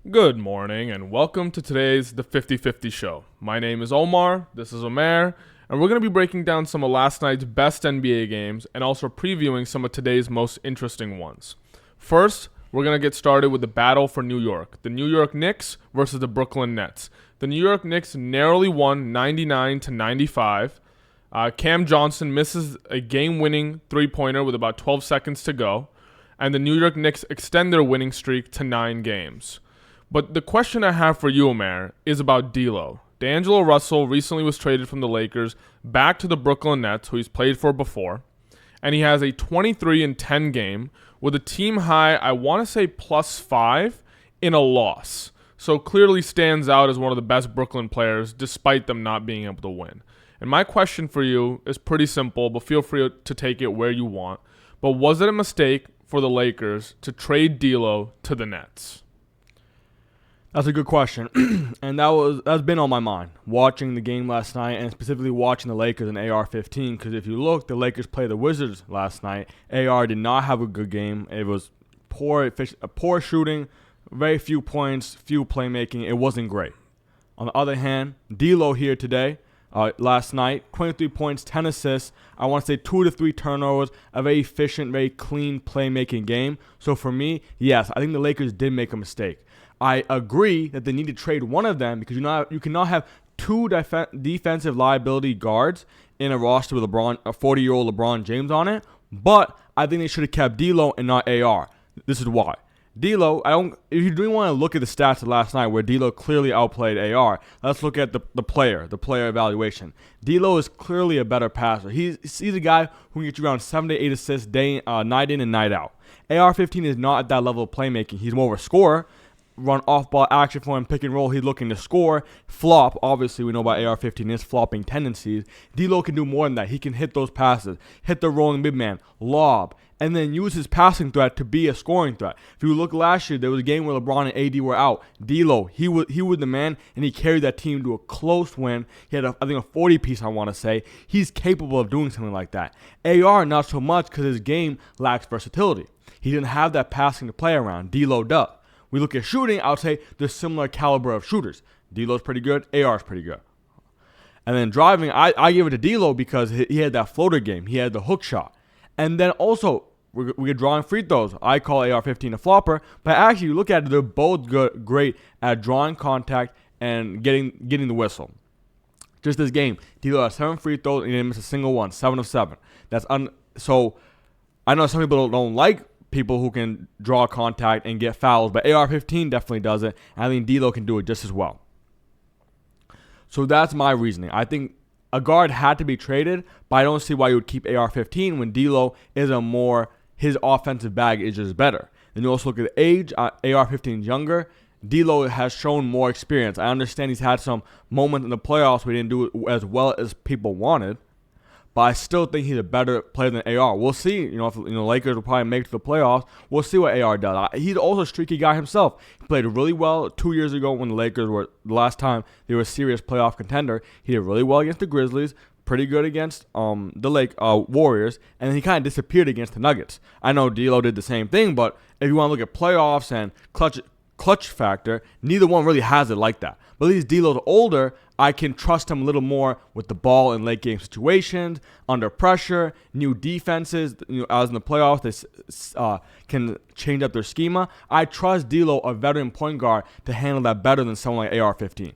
Good morning and welcome to today's The 50-50 Show. My name is Omar, this is Omair, and we're going to be breaking down some of last night's best NBA games and also previewing some of today's most interesting ones. First, we're going to get started with the battle for New York. The New York Knicks versus the Brooklyn Nets. The New York Knicks narrowly won 99-95. Cam Johnson misses a game-winning three-pointer with about 12 seconds to go, and the New York Knicks extend their winning streak to 9 games. But the question I have for you, Omer, is about D'Lo. D'Angelo Russell recently was traded from the Lakers back to the Brooklyn Nets, who he's played for before, and he has a 23-10 game with a team high, I want to say +5 in a loss. So clearly stands out as one of the best Brooklyn players despite them not being able to win. And my question for you is pretty simple, but feel free to take it where you want. But was it a mistake for the Lakers to trade D'Lo to the Nets? That's a good question, and that's been on my mind watching the game last night, and specifically watching the Lakers in AR-15. Because if you look, the Lakers played the Wizards last night. AR did not have a good game. It was poor shooting, very few points, few playmaking. It wasn't great. On the other hand, D'Lo here today, last night, 23 points, 10 assists. I want to say 2 to 3 turnovers. A very efficient, very clean playmaking game. So for me, yes, I think the Lakers did make a mistake. I agree that they need to trade one of them because you cannot have two defensive liability guards in a roster with a 40-year-old LeBron James on it. But I think they should have kept D'Lo and not AR. This is why. D'Lo, if you do want to look at the stats of last night where D'Lo clearly outplayed AR, let's look at the player evaluation. D'Lo is clearly a better passer. He's a guy who can get you around 7 to 8 assists night in and night out. AR-15 is not at that level of playmaking. He's more of a scorer. Run off-ball action for him, pick and roll, he's looking to score. Flop, obviously we know about AR-15 is flopping tendencies. D'Lo can do more than that. He can hit those passes, hit the rolling big man, lob, and then use his passing threat to be a scoring threat. If you look last year, there was a game where LeBron and AD were out. D'Lo, he was the man, and he carried that team to a close win. He had, I think, a 40-piece, I want to say. He's capable of doing something like that. AR, not so much because his game lacks versatility. He didn't have that passing to play around. D'Lo does. We look at shooting, I would say there's similar caliber of shooters. D'Lo's pretty good, AR's pretty good. And then driving, I give it to D'Lo because he had that floater game. He had the hook shot. And then also, we're drawing free throws. I call AR-15 a flopper, but actually, you look at it, they're both great at drawing contact and getting the whistle. Just this game, D'Lo has 7 free throws and he didn't miss a single one, 7 of 7. So I know some people don't like people who can draw contact and get fouls, but AR-15 definitely does it, and I think D'Lo can do it just as well. So that's my reasoning. I think a guard had to be traded, but I don't see why you would keep AR-15 when D'Lo is his offensive bag is just better. And you also look at the age, AR-15 is younger. D'Lo has shown more experience. I understand he's had some moments in the playoffs where he didn't do it as well as people wanted, but I still think he's a better player than AR. We'll see. If Lakers will probably make it to the playoffs. We'll see what AR does. He's also a streaky guy himself. He played really well 2 years ago when the Lakers were the last time they were a serious playoff contender. He did really well against the Grizzlies, pretty good against the Warriors, and then he kind of disappeared against the Nuggets. I know D'Lo did the same thing, but if you want to look at playoffs and clutch factor, neither one really has it like that. But at least D'Lo's older, I can trust him a little more with the ball in late game situations, under pressure, new defenses. As in the playoffs, they can change up their schema. I trust D'Lo, a veteran point guard, to handle that better than someone like AR-15.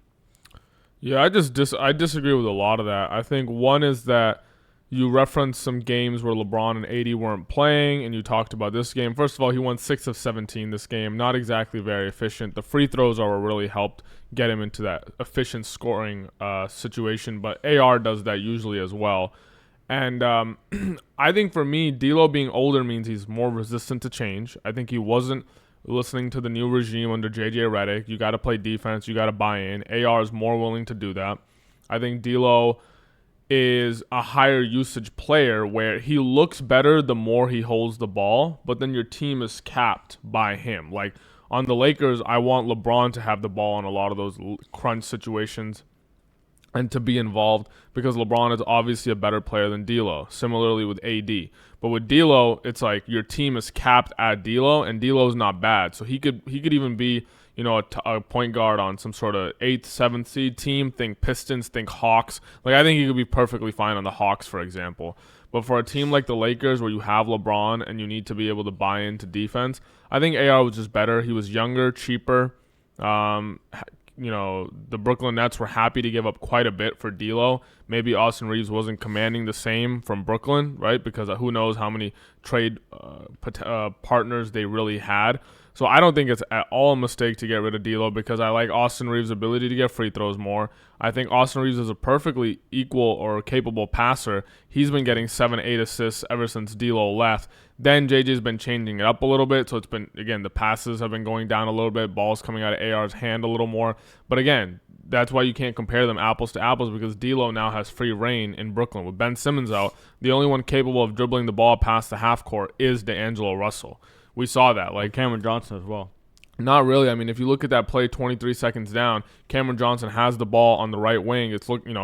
Yeah, I disagree with a lot of that. I think one is that you referenced some games where LeBron and AD weren't playing, and you talked about this game. First of all, he won 6 of 17 this game. Not exactly very efficient. The free throws are what really helped get him into that efficient scoring situation, but AR does that usually as well. And I think for me, D'Lo being older means he's more resistant to change. I think he wasn't listening to the new regime under JJ Redick. You got to play defense. You got to buy in. AR is more willing to do that. I think D'Lo is a higher usage player where he looks better the more he holds the ball, but then your team is capped by him. Like on the Lakers, I want LeBron to have the ball in a lot of those crunch situations. and to be involved because LeBron is obviously a better player than D'Lo. Similarly with AD. But with D'Lo, it's like your team is capped at D'Lo, and D'Lo's not bad. So he could even be, a point guard on some sort of 8th, 7th seed team. Think Pistons, think Hawks. Like, I think he could be perfectly fine on the Hawks, for example. But for a team like the Lakers where you have LeBron and you need to be able to buy into defense, I think AR was just better. He was younger, cheaper. The Brooklyn Nets were happy to give up quite a bit for D'Lo. Maybe Austin Reeves wasn't commanding the same from Brooklyn, right? Because who knows how many trade partners they really had. So I don't think it's at all a mistake to get rid of D'Lo because I like Austin Reeves' ability to get free throws more. I think Austin Reeves is a perfectly equal or capable passer. He's been getting 7-8 assists ever since D'Lo left. Then JJ's been changing it up a little bit. So it's been, again, the passes have been going down a little bit. Balls coming out of AR's hand a little more. But again, that's why you can't compare them apples to apples because D'Lo now has free reign in Brooklyn. With Ben Simmons out, the only one capable of dribbling the ball past the half court is D'Angelo Russell. We saw that. Like Cameron Johnson as well. Not really. I mean, if you look at that play 23 seconds down, Cameron Johnson has the ball on the right wing.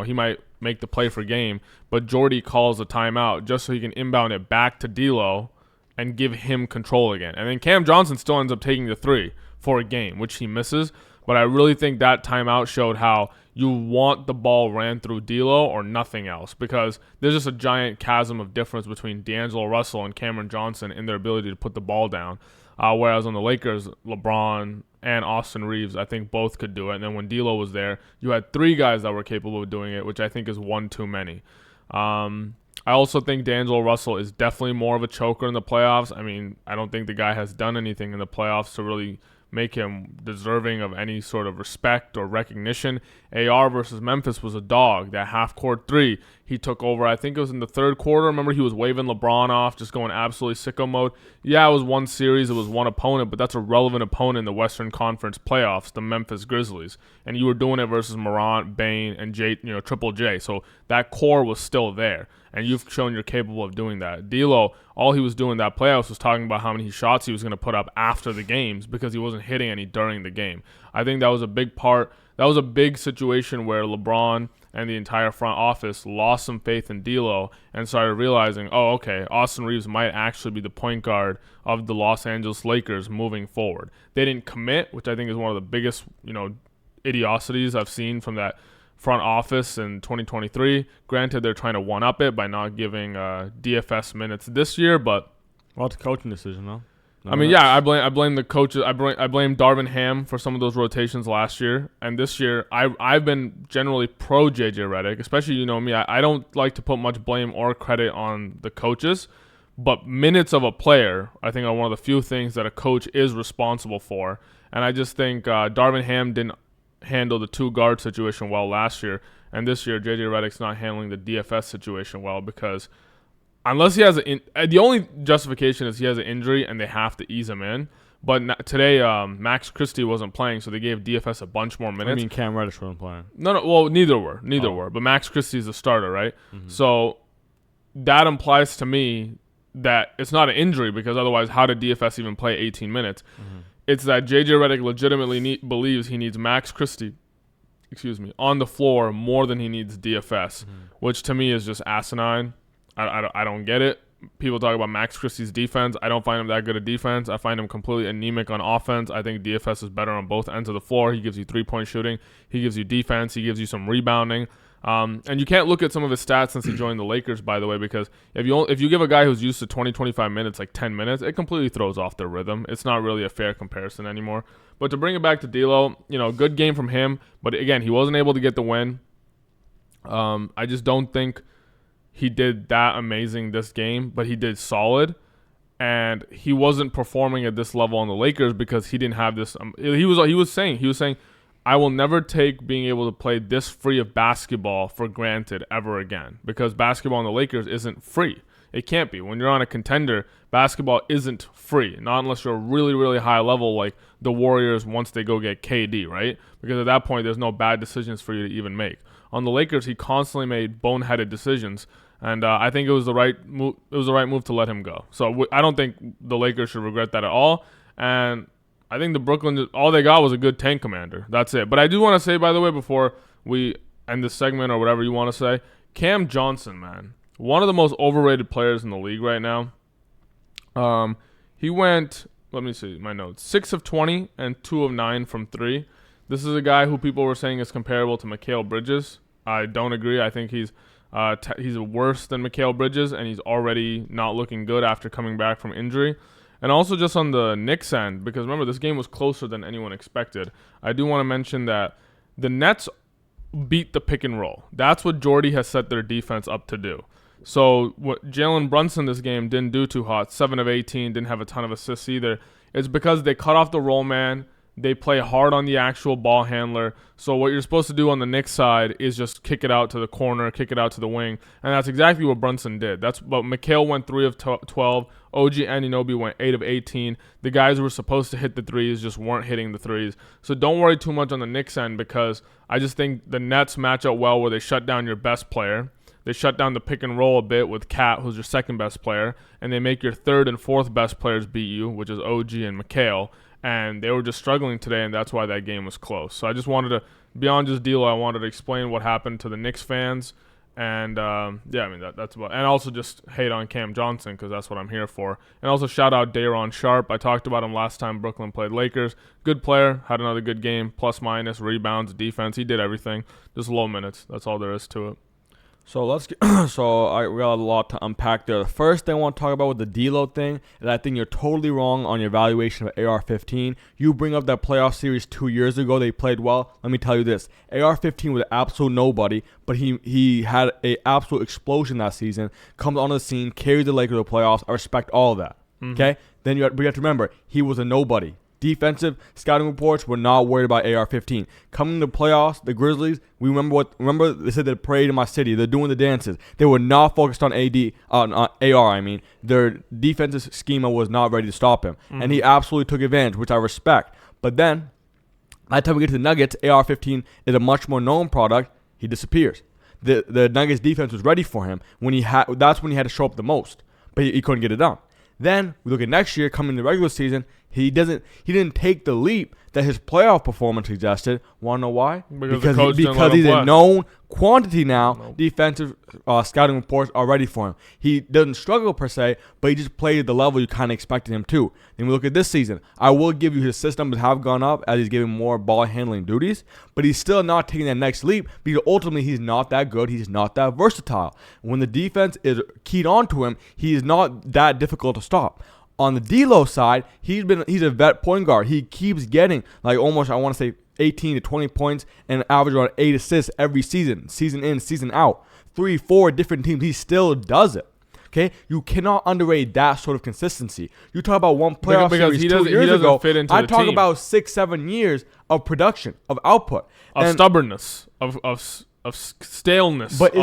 He might make the play for game, but Jordy calls a timeout just so he can inbound it back to D'Lo and give him control again. And then Cam Johnson still ends up taking the three for a game, which he misses. But I really think that timeout showed how you want the ball ran through D'Lo or nothing else because there's just a giant chasm of difference between D'Angelo Russell and Cameron Johnson in their ability to put the ball down. Whereas on the Lakers, LeBron and Austin Reeves, I think both could do it. And then when D'Lo was there, you had three guys that were capable of doing it, which I think is one too many. I also think D'Angelo Russell is definitely more of a choker in the playoffs. I mean, I don't think the guy has done anything in the playoffs to really make him deserving of any sort of respect or recognition. AR versus Memphis was a dog. That half-court three, he took over. I think it was in the third quarter. Remember, he was waving LeBron off, just going absolutely sicko mode. Yeah, it was one series. It was one opponent, but that's a relevant opponent in the Western Conference playoffs, the Memphis Grizzlies. And you were doing it versus Morant, Bane, and Triple J. So that core was still there. And you've shown you're capable of doing that. D'Lo, all he was doing that playoffs was talking about how many shots he was going to put up after the games because he wasn't hitting any during the game. I think that was a big part. That was a big situation where LeBron and the entire front office lost some faith in D'Lo and started realizing, oh, okay, Austin Reeves might actually be the point guard of the Los Angeles Lakers moving forward. They didn't commit, which I think is one of the biggest, idiocies I've seen from that front office in 2023. Granted, they're trying to one-up it by not giving DFS minutes this year, but well, it's a coaching decision, though. I mean, yeah, I blame the coaches. I blame Darvin Ham for some of those rotations last year, and this year I've been generally pro JJ Redick, especially me. I don't like to put much blame or credit on the coaches, but minutes of a player I think are one of the few things that a coach is responsible for, and I just think Darvin Ham didn't handle the two guard situation well last year, and this year JJ Redick's not handling the DFS situation well because unless he has the only justification is he has an injury and they have to ease him in. But today Max Christie wasn't playing, so they gave DFS a bunch more minutes. I mean, Cam Reddish wasn't playing. No, well, neither were. But Max Christie's the starter, right? Mm-hmm. So that implies to me that it's not an injury because otherwise, how did DFS even play 18 minutes? Mm-hmm. It's that JJ Redick legitimately believes he needs Max Christie, on the floor more than he needs DFS, which to me is just asinine. I don't get it. People talk about Max Christie's defense. I don't find him that good at defense. I find him completely anemic on offense. I think DFS is better on both ends of the floor. He gives you three-point shooting. He gives you defense. He gives you some rebounding. And you can't look at some of his stats since he joined the Lakers, by the way, because if you give a guy who's used to 20-25 minutes like 10 minutes, it completely throws off their rhythm. It's not really a fair comparison anymore. But to bring it back to D'Lo, good game from him. But again, he wasn't able to get the win. I just don't think he did that amazing this game, but he did solid. And he wasn't performing at this level on the Lakers because he didn't have this. He was saying, I will never take being able to play this free of basketball for granted ever again because basketball on the Lakers isn't free. It can't be. When you're on a contender, basketball isn't free, not unless you're really, really high level like the Warriors once they go get KD, right? Because at that point, there's no bad decisions for you to even make. On the Lakers, he constantly made boneheaded decisions, and I think it was the right move. It was the right move to let him go. So I don't think the Lakers should regret that at all. And I think the Brooklyn, all they got was a good tank commander. That's it. But I do want to say, by the way, before we end this segment or whatever you want to say. Cam Johnson, man, one of the most overrated players in the league right now. He went, let me see my notes, 6 of 20 and 2 of 9 from 3. This is a guy who people were saying is comparable to Mikal Bridges. I don't agree. I think he's worse than Mikal Bridges, and he's already not looking good after coming back from injury. And also just on the Knicks end, because remember, this game was closer than anyone expected. I do want to mention that the Nets beat the pick and roll. That's what Jordy has set their defense up to do. So what Jalen Brunson this game didn't do too hot. 7 of 18, didn't have a ton of assists either. It's because they cut off the roll man. They play hard on the actual ball handler. So what you're supposed to do on the Knicks side is just kick it out to the corner, kick it out to the wing. And that's exactly what Brunson did. But Mikal went 3 of 12. OG Anunoby went 8 of 18. The guys who were supposed to hit the threes just weren't hitting the threes. So don't worry too much on the Knicks end, because I just think the Nets match up well where they shut down your best player. They shut down the pick and roll a bit with Cat, who's your second best player, and they make your third and fourth best players beat you, which is OG and Mikal. And they were just struggling today, and that's why that game was close. So I just wanted to, beyond just D'Lo, I wanted to explain what happened to the Knicks fans. And, that's about, and also just hate on Cam Johnson, because that's what I'm here for. And also shout out Day'Ron Sharpe. I talked about him last time Brooklyn played Lakers. Good player, had another good game, plus minus, rebounds, defense. He did everything. Just low minutes. That's all there is to it. So we got a lot to unpack there. The first thing I want to talk about with the D'Lo thing is I think you're totally wrong on your evaluation of AR-15. You bring up that playoff series 2 years ago. They played well. Let me tell you this. AR-15 was an absolute nobody, but he had an absolute explosion that season. Comes onto the scene, carries the Lakers to the playoffs. I respect all of that. Mm-hmm. Okay? Then we have to remember, he was a nobody. Defensive scouting reports were not worried about AR-15. Coming to the playoffs, the Grizzlies, remember they said they prayed in my city. They're doing the dances. They were not focused on AR. Their defensive schema was not ready to stop him, and he absolutely took advantage, which I respect. But then, by the time we get to the Nuggets, AR-15 is a much more known product. He disappears. The Nuggets defense was ready for him that's when he had to show up the most, but he couldn't get it done. Then we look at next year, coming to the regular season, he didn't take the leap that his playoff performance suggested. Want to know why? Because he's a known quantity now. Nope. Defensive scouting reports are ready for him. He doesn't struggle per se, but he just played at the level you kind of expected him to. Then we look at this season. I will give you his systems have gone up as he's getting more ball handling duties, but he's still not taking that next leap because ultimately he's not that good. He's not that versatile. When the defense is keyed onto him, he is not that difficult to stop. On the D'Lo side, he's a vet point guard. He keeps getting almost, I want to say, 18 to 20 points and average around 8 assists every season in, season out. 3-4 different teams, he still does it. Okay, you cannot underrate that sort of consistency. You talk about one playoff series 2 years ago. I talk about 6-7 years of production, of output, of stubbornness, of staleness, but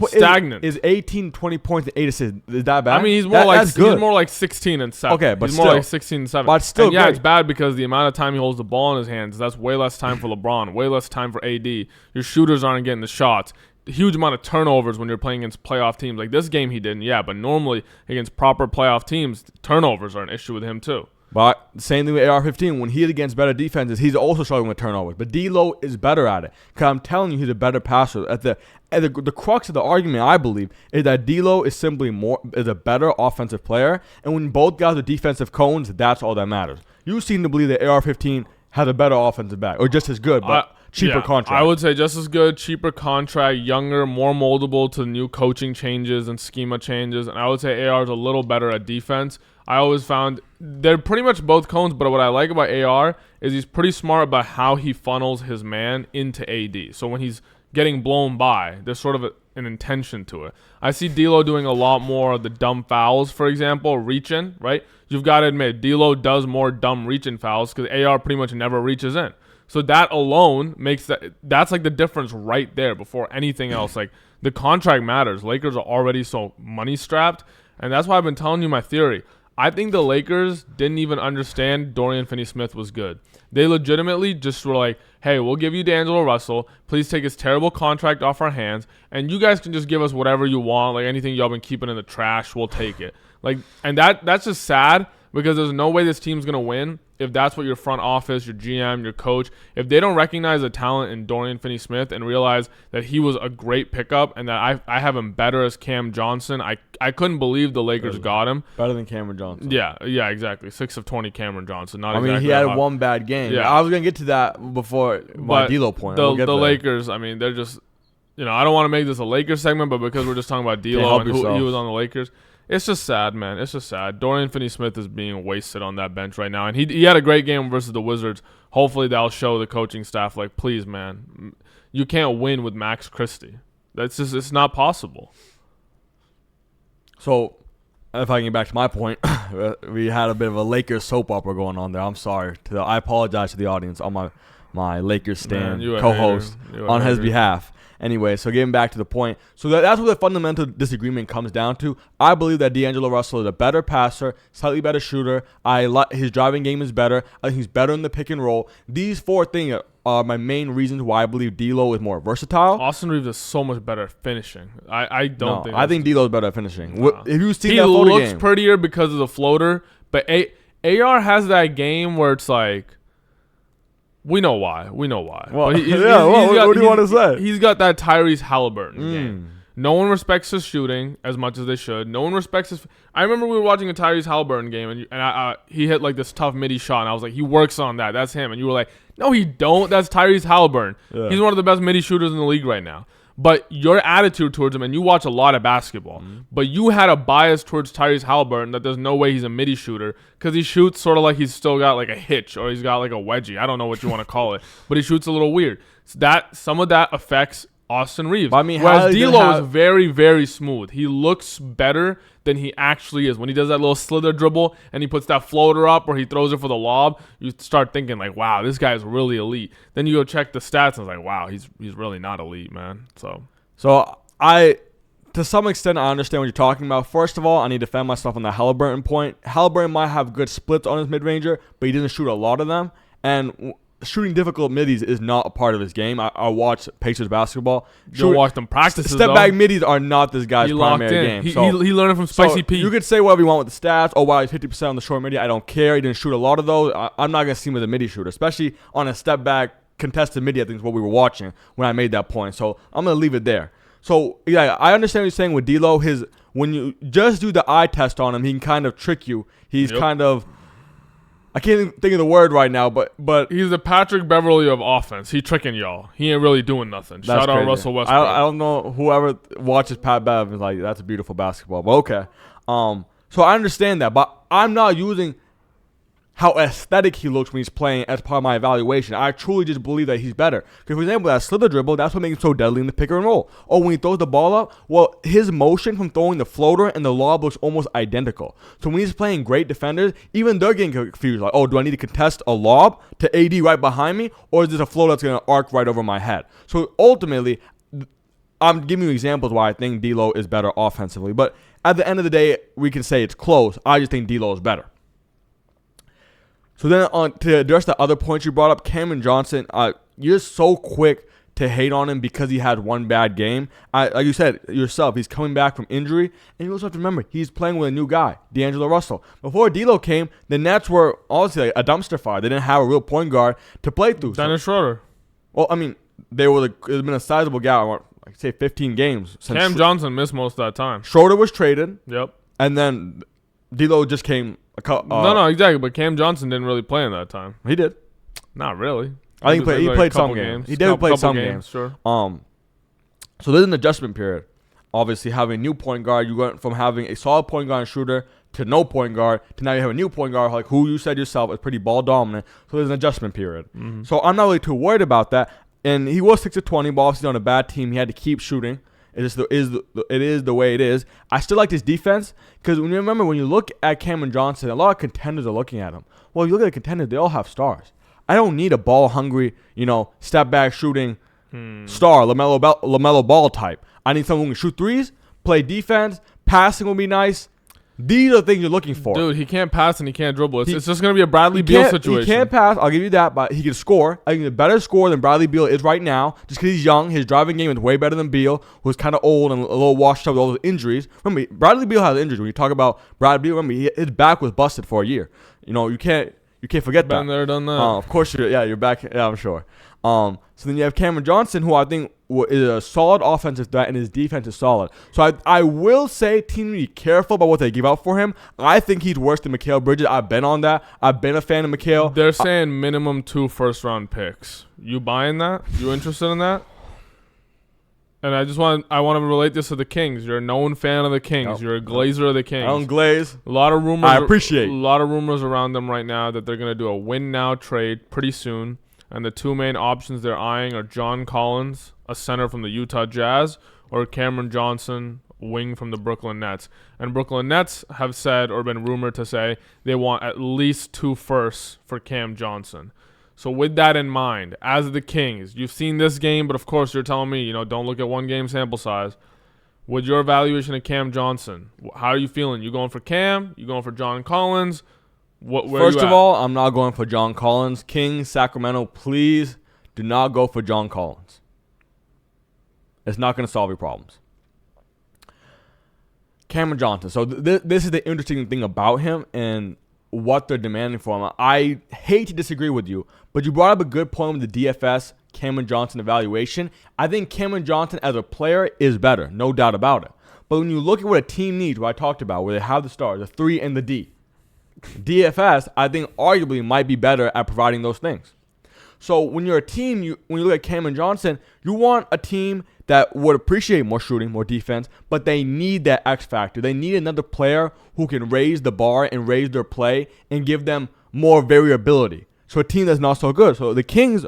stagnant. Is 18, 20 points and 8 assists. Is that bad? I mean, he's more like 16 and 7. Okay, but he's still, more like 16 and 7. But still, yeah, it's bad because the amount of time he holds the ball in his hands. That's way less time for LeBron. Way less time for AD. Your shooters aren't getting the shots. Huge amount of turnovers when you're playing against playoff teams. Like this game, he didn't. Yeah, but normally against proper playoff teams, turnovers are an issue with him too. But same thing with AR-15. When he's against better defenses, he's also struggling with turnovers. But D'Lo is better at it. Because I'm telling you, he's a better passer. The crux of the argument, I believe, is that D'Lo is simply is a better offensive player. And when both guys are defensive cones, that's all that matters. You seem to believe that AR-15 has a better offensive back, or just as good, but cheaper contract. I would say just as good, cheaper contract, younger, more moldable to new coaching changes and schema changes. And I would say AR is a little better at defense. I always found they're pretty much both cones, but what I like about AR is he's pretty smart about how he funnels his man into AD. So when he's getting blown by, there's sort of an intention to it. I see D'Lo doing a lot more of the dumb fouls, for example, reaching, right? You've got to admit, D'Lo does more dumb reaching fouls because AR pretty much never reaches in. So that alone makes that's like the difference right there before anything else. Like the contract matters. Lakers are already so money strapped, and that's why I've been telling you my theory. I think the Lakers didn't even understand Dorian Finney-Smith was good. They legitimately just were like, hey, we'll give you D'Angelo Russell. Please take his terrible contract off our hands, and you guys can just give us whatever you want. Like anything y'all been keeping in the trash, we'll take it. Like, and that's just sad because there's no way this team's gonna win if that's what your front office, your GM, your coach, if they don't recognize the talent in Dorian Finney-Smith and realize that he was a great pickup and that I have him better as Cam Johnson. I couldn't believe the Lakers got him. Better than Cameron Johnson. Yeah, exactly. 6 of 20 Cameron Johnson. I mean, he had one bad game. Yeah, I was gonna get to that before my D'Lo point. The Lakers, I mean, they're just, I don't want to make this a Lakers segment, but because we're just talking about D'Lo and who he was on the Lakers, it's just sad, man. It's just sad. Dorian Finney-Smith is being wasted on that bench right now, and he had a great game versus the Wizards. Hopefully, that'll show the coaching staff, like, please, man, you can't win with Max Christie. It's not possible. So, if I can get back to my point, we had a bit of a Lakers soap opera going on there. I'm sorry. I apologize to the audience on my Lakers stan co-host on his behalf. Anyway, so getting back to the point. So that's what the fundamental disagreement comes down to. I believe that D'Angelo Russell is a better passer, slightly better shooter. His driving game is better. I think he's better in the pick and roll. These 4 things are my main reasons why I believe D'Lo is more versatile. Austin Reeves is so much better at finishing. I think D'Lo is better at finishing. Nah. If you see he that floater looks game, prettier because of the floater, but AR has that game where it's like, we know why. Well, what do you want to say? He's got that Tyrese Halliburton game. No one respects his shooting as much as they should. No one respects his. I remember we were watching a Tyrese Halliburton game, and he hit like this tough midi shot, and I was like, he works on that. That's him. And you were like, no, he don't. That's Tyrese Halliburton. Yeah. He's one of the best midi shooters in the league right now. But your attitude towards him, and you watch a lot of basketball, but you had a bias towards Tyrese Halliburton that there's no way he's a midi shooter because he shoots sort of like he's still got like a hitch or he's got like a wedgie. I don't know what you want to call it, but he shoots a little weird. So some of that affects Austin Reeves. I mean, whereas D'Lo is very, very smooth. He looks better than he actually is. When he does that little slither dribble and he puts that floater up or he throws it for the lob, you start thinking like, wow, this guy is really elite. Then you go check the stats and it's like, wow, he's really not elite, man. So I, to some extent, I understand what you're talking about. First of all, I need to defend myself on the Halliburton point. Halliburton might have good splits on his mid-ranger, but he doesn't shoot a lot of them. And shooting difficult middies is not a part of his game. I watch Pacers basketball. You watch them practices. Step back middies are not this guy's primary game. He learned it from Spicy P. You could say whatever you want with the stats. Oh, wow, he's 50% on the short midi. I don't care. He didn't shoot a lot of those. I'm not going to see him as a midi shooter, especially on a step back contested midi. I think is what we were watching when I made that point. So I'm going to leave it there. So yeah, I understand what you're saying with D'Lo. When you just do the eye test on him, he can kind of trick you. He's kind of, I can't even think of the word right now, but he's the Patrick Beverly of offense. He tricking y'all. He ain't really doing nothing. Shout out Russell Westbrook. I don't know whoever watches Pat Bev is like, that's a beautiful basketball. But okay. So I understand that, but I'm not using how aesthetic he looks when he's playing as part of my evaluation. I truly just believe that he's better. Because, for example, that slither dribble, that's what makes him so deadly in the pick and roll. Or when he throws the ball up, well, his motion from throwing the floater and the lob looks almost identical. So when he's playing great defenders, even they're getting confused. Like, oh, do I need to contest a lob to AD right behind me? Or is this a floater that's going to arc right over my head? So ultimately, I'm giving you examples why I think D'Lo is better offensively. But at the end of the day, we can say it's close. I just think D'Lo is better. So then to address the other points you brought up, Cameron Johnson, you're so quick to hate on him because he had one bad game. Like you said yourself, he's coming back from injury. And you also have to remember, he's playing with a new guy, D'Angelo Russell. Before D'Lo came, the Nets were obviously a dumpster fire. They didn't have a real point guard to play through. Dennis Schroeder. Well, I mean, it's been a sizable gap, I'd say 15 games. Cam Johnson missed most of that time. Schroeder was traded. Yep. And then D'Lo just came. No, exactly. But Cam Johnson didn't really play in that time. He did. Not really. I think he played some games. He did play some games. Sure. So there's an adjustment period. Obviously, having a new point guard, you went from having a solid point guard and shooter to no point guard to now you have a new point guard, like who you said yourself is pretty ball dominant. So there's an adjustment period. Mm-hmm. So I'm not really too worried about that. And he was 6 of 20, but obviously on a bad team, he had to keep shooting. It is the way it is. I still like his defense because when you look at Cameron Johnson, a lot of contenders are looking at him. Well, if you look at the contenders, they all have stars. I don't need a ball hungry, step back shooting star, LaMelo Ball type. I need someone who can shoot threes, play defense, passing will be nice. These are the things you're looking for. Dude, he can't pass and he can't dribble. It's just going to be a Bradley Beal situation. He can't pass. I'll give you that, but he can score. I think he's a better scorer than Bradley Beal is right now. Just because he's young, his driving game is way better than Beal, who's kind of old and a little washed up with all those injuries. Remember, Bradley Beal has injuries. When you talk about Bradley Beal, remember, his back was busted for a year. You can't forget that. Been there, done that. Of course, you're back. Yeah, I'm sure. So then you have Cameron Johnson, who I think is a solid offensive threat, and his defense is solid. So I will say teams need to be careful about what they give out for him. I think he's worse than Mikal Bridges. I've been on that. I've been a fan of Mikal. They're saying minimum 2 first-round picks. You buying that? You interested in that? And I want to relate this to the Kings. You're a known fan of the Kings. You're a glazer of the Kings. I don't glaze. A lot of rumors. I appreciate. A lot of rumors around them right now that they're going to do a win now trade pretty soon. And the 2 main options they're eyeing are John Collins, a center from the Utah Jazz, or Cameron Johnson, wing from the Brooklyn Nets. And Brooklyn Nets have said, or been rumored to say, they want at least 2 firsts for Cam Johnson. So with that in mind, as the Kings, you've seen this game, but of course you're telling me, don't look at 1 game sample size. With your evaluation of Cam Johnson, how are you feeling? You going for Cam? You going for John Collins? First of all, I'm not going for John Collins. Kings, Sacramento, please do not go for John Collins. It's not going to solve your problems. Cameron Johnson. So this is the interesting thing about him and what they're demanding for him. I hate to disagree with you, but you brought up a good point with the DFS Cameron Johnson evaluation. I think Cameron Johnson as a player is better, no doubt about it. But when you look at what a team needs, what I talked about, where they have the stars, the 3 and the D, DFS, I think, arguably might be better at providing those things. So when you're a team, when you look at Cameron Johnson, you want a team that would appreciate more shooting, more defense, but they need that X factor. They need another player who can raise the bar and raise their play and give them more variability. So a team that's not so good. So the Kings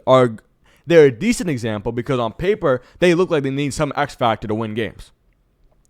they're a decent example because on paper, they look like they need some X factor to win games.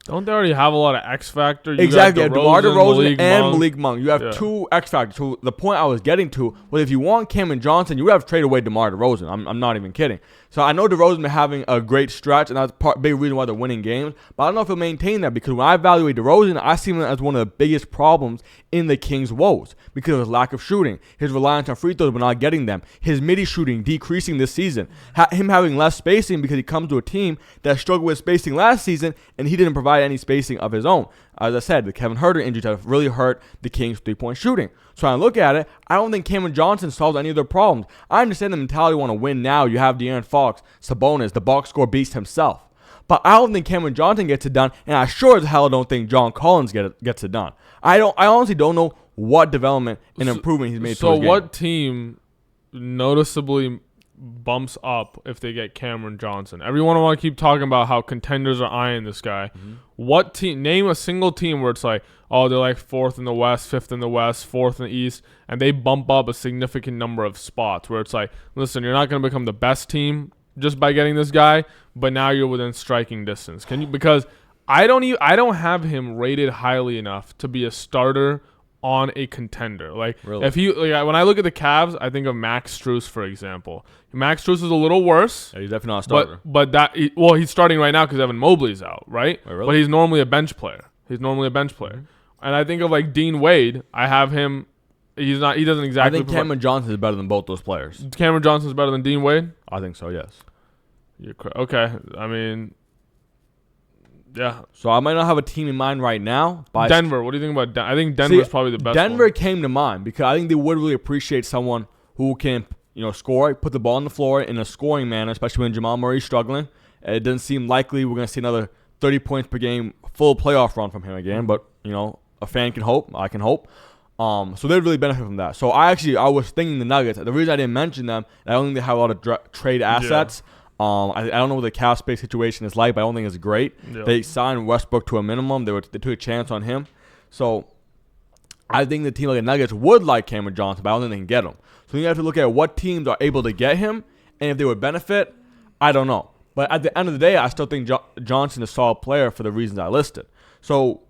Don't they already have a lot of X factor? Exactly. You have DeMar DeRozan and Malik Monk. You have Yeah. 2 X factors. So the point I was getting to was if you want Cameron Johnson, you would have to trade away DeMar DeRozan. I'm not even kidding. So I know DeRozan been having a great stretch, and that's big reason why they're winning games. But I don't know if he'll maintain that because when I evaluate DeRozan, I see him as one of the biggest problems in the Kings' woes because of his lack of shooting, his reliance on free throws but not getting them, his midi shooting decreasing this season, him having less spacing because he comes to a team that struggled with spacing last season and he didn't provide any spacing of his own. As I said, the Kevin Huerter injuries have really hurt the Kings' 3-point shooting. So when I look at it, I don't think Cameron Johnson solves any of their problems. I understand the mentality want to win now. You have De'Aaron Fox, Sabonis, the box score beast himself. But I don't think Cameron Johnson gets it done, and I sure as hell don't think John Collins gets it done. I honestly don't know what development and improvement he's made to his game. So what team noticeably bumps up if they get Cameron Johnson? Everyone want to keep talking about how contenders are eyeing this guy. Mm-hmm. What team? Name a single team where it's like, oh, they're like 4th in the West, 5th in the West, 4th in the East, and they bump up a significant number of spots where it's like, listen, you're not going to become the best team just by getting this guy, but now you're within striking distance. Can you? Because I don't have him rated highly enough to be a starter on a contender. Like really? If he when I look at the Cavs, I think of Max Strus, for example. Max Strus is a little worse. Yeah, he's definitely not a starter. But he's starting right now because Evan Mobley's out, right? Wait, really? But he's normally a bench player. Mm-hmm. And I think of like Dean Wade. I have him. He's not. He doesn't exactly. I think Cameron Johnson is better than both those players. Cameron Johnson is better than Dean Wade. I think so. Yes. Okay. I mean, yeah. So I might not have a team in mind right now. But Denver. What do you think about Denver? I think Denver's probably the best. Denver came to mind because I think they would really appreciate someone who can, score, put the ball on the floor in a scoring manner, especially when Jamal Murray's struggling. It doesn't seem likely we're going to see another 30 points per game full playoff run from him again. But, a fan can hope. I can hope. So they'd really benefit from that. So I was thinking the Nuggets. The reason I didn't mention them, I don't think they have a lot of trade assets. Yeah. I don't know what the cap space situation is like, but I don't think it's great. Yeah. They signed Westbrook to a minimum. They took a chance on him. So I think the team like the Nuggets would like Cameron Johnson, but I don't think they can get him. So you have to look at what teams are able to get him, and if they would benefit, I don't know. But at the end of the day, I still think Johnson is a solid player for the reasons I listed. So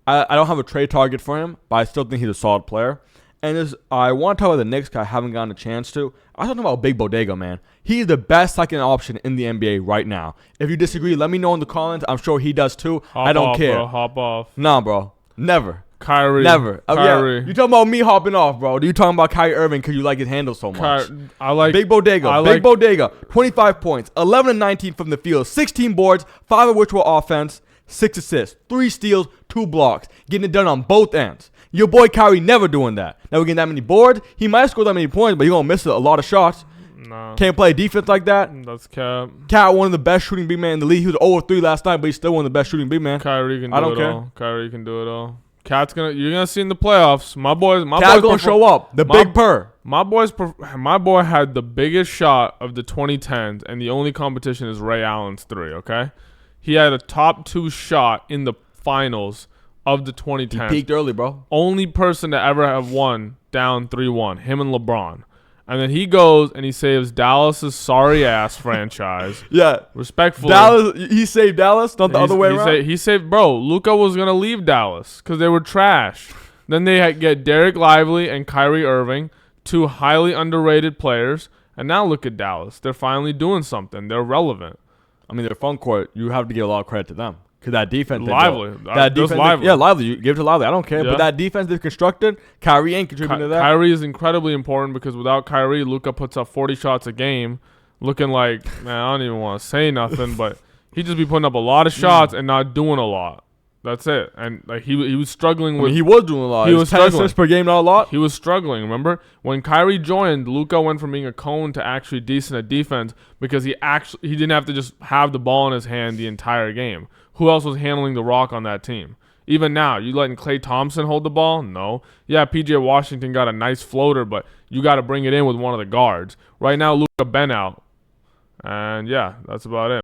I don't have a trade target for him, but I still think he's a solid player. And I want to talk about the Knicks, I haven't gotten a chance to. I was talking about Big Bodega, man. He's the best second option in the NBA right now. If you disagree, let me know in the comments. I'm sure he does too. I don't care. Hop off. Nah, bro. Never. Kyrie. Never. Kyrie. You talking about me hopping off, bro? You talking about Kyrie Irving because you like his handle so much? I like Big Bodega. Bodega. 25 points, 11 and 19 from the field, 16 boards, 5 of which were offense, 6 assists, 3 steals, 2 blocks, getting it done on both ends. Your boy Kyrie never doing that. Never getting that many boards. He might score that many points, but he gonna miss a lot of shots. Nah. Can't play defense like that. That's cap. Cat, one of the best shooting big men in the league. He was 0-3 last night, but he's still one of the best shooting big men. Kyrie can do I don't it care. all. Kyrie can do it all. You're gonna see in the playoffs. My boy gonna show up. Big purr. My boy had the biggest shot of the 2010s, and the only competition is Ray Allen's 3. Okay, he had a top 2 shot in the finals of the 2010s. He peaked early, bro. Only person to ever have won down 3-1. Him and LeBron. And then he goes and he saves Dallas's sorry ass franchise. Yeah. Respectfully. Dallas, he saved Dallas, not the other way around. He saved, bro. Luka was going to leave Dallas because they were trash. Then they get Derek Lively and Kyrie Irving, 2 highly underrated players. And now look at Dallas. They're finally doing something. They're relevant. I mean, their front court, you have to give a lot of credit to them. Because that defense. Lively. Yeah, Lively. You give it to Lively. I don't care. Yeah. But that defense they've constructed, Kyrie ain't contributing to that. Kyrie is incredibly important because without Kyrie, Luka puts up 40 shots a game, looking like, man, I don't even want to say nothing, but he just be putting up a lot of shots and not doing a lot. That's it. And like he was struggling with. He was doing a lot. He was 10 struggling assists per game, not a lot. He was struggling. Remember when Kyrie joined, Luka went from being a cone to actually decent at defense because he didn't have to just have the ball in his hand the entire game. Who else was handling the rock on that team? Even now, you letting Klay Thompson hold the ball? No. Yeah, PJ Washington got a nice floater, but you got to bring it in with one of the guards. Right now, Luka been out. And yeah, that's about it.